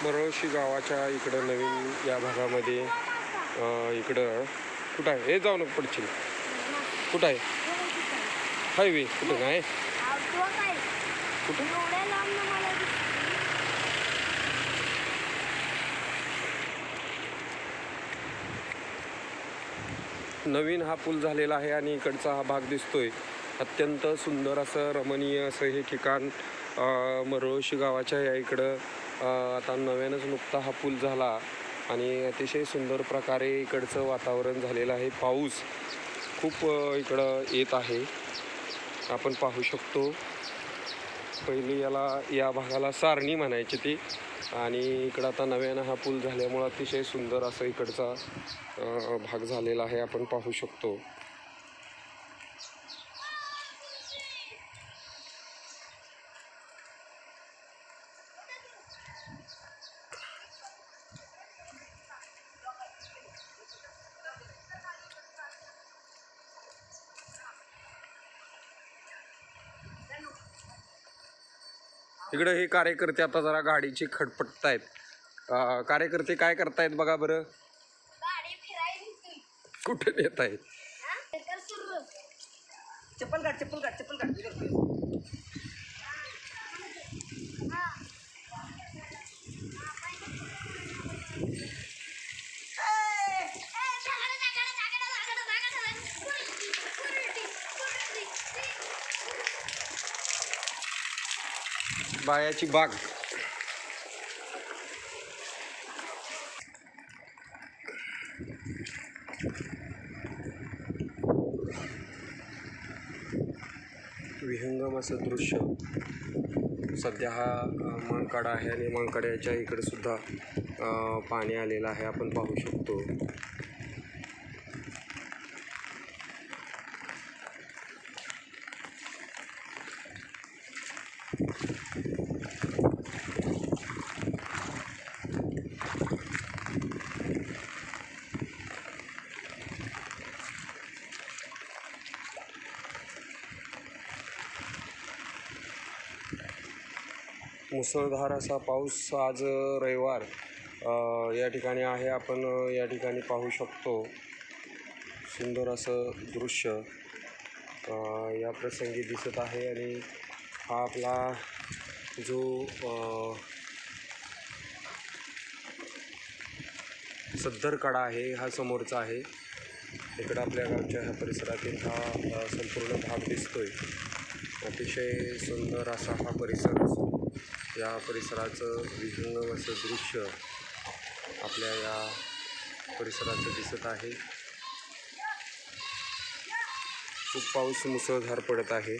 मरोळशी गावाच्या इकडं नवीन या भागामध्ये इकडं कुठं आहे? हे जाऊ नको पडशील. कुठं आहे हायवे? कुठं काय कुठं? नवीन हा पूल झालेला आहे आणि इकडचा हा भाग दिसतोय. अत्यंत सुंदर असं रमणीय असं हे ठिकाण मरोळशी गावाच्या या इकडं आता नव्यानंच नुकता हा पूल झाला आणि अतिशय सुंदर प्रकारे इकडचं वातावरण झालेलं आहे. पाऊस खूप इकडं येत आहे, आपण पाहू शकतो. पहिली या भागाला सारणी म्हणायची ती, आणि इकडं आता नव्यानं हा पूल झाल्यामुळं अतिशय सुंदर असं इकडचा भाग झालेला आहे, आपण पाहू शकतो. इकडे हे कार्यकर्ते आता जरा गाडीची खटपटत आहेत. कार्यकर्ते काय करतायत बघा बरं. कुठे नेत आहेत? चप्पल काढ चप्पल काढ चप्पल काढ. बायाची बाग. विहंगम असं दृश्य. सध्या हा मानकाडा आहे आणि मानकाड्याच्या इकडे सुद्धा पाणी आलेलं आहे, आपण पाहू शकतो. मुसळधार असा पाऊस आज रविवार या ठिकाणी आहे, आपण या ठिकाणी पाहू शकतो. सुंदर असं दृश्य या प्रसंगी दिसत आहे. आणि हा आपला जो सद्दरकडा आहे हा समोरचा आहे. इकडं आपल्या गावच्या ह्या परिसरातील हा संपूर्ण भाग दिसतोय. अतिशय सुंदर असा हा परिसर असून या परिसराचं विहंगम असं दृश्य आपल्या या परिसराचं दिसत आहे. खूप पाऊस मुसळधार पडत आहे.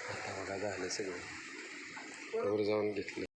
आता बघा झालं सगळं, वर जाऊन घेतलं.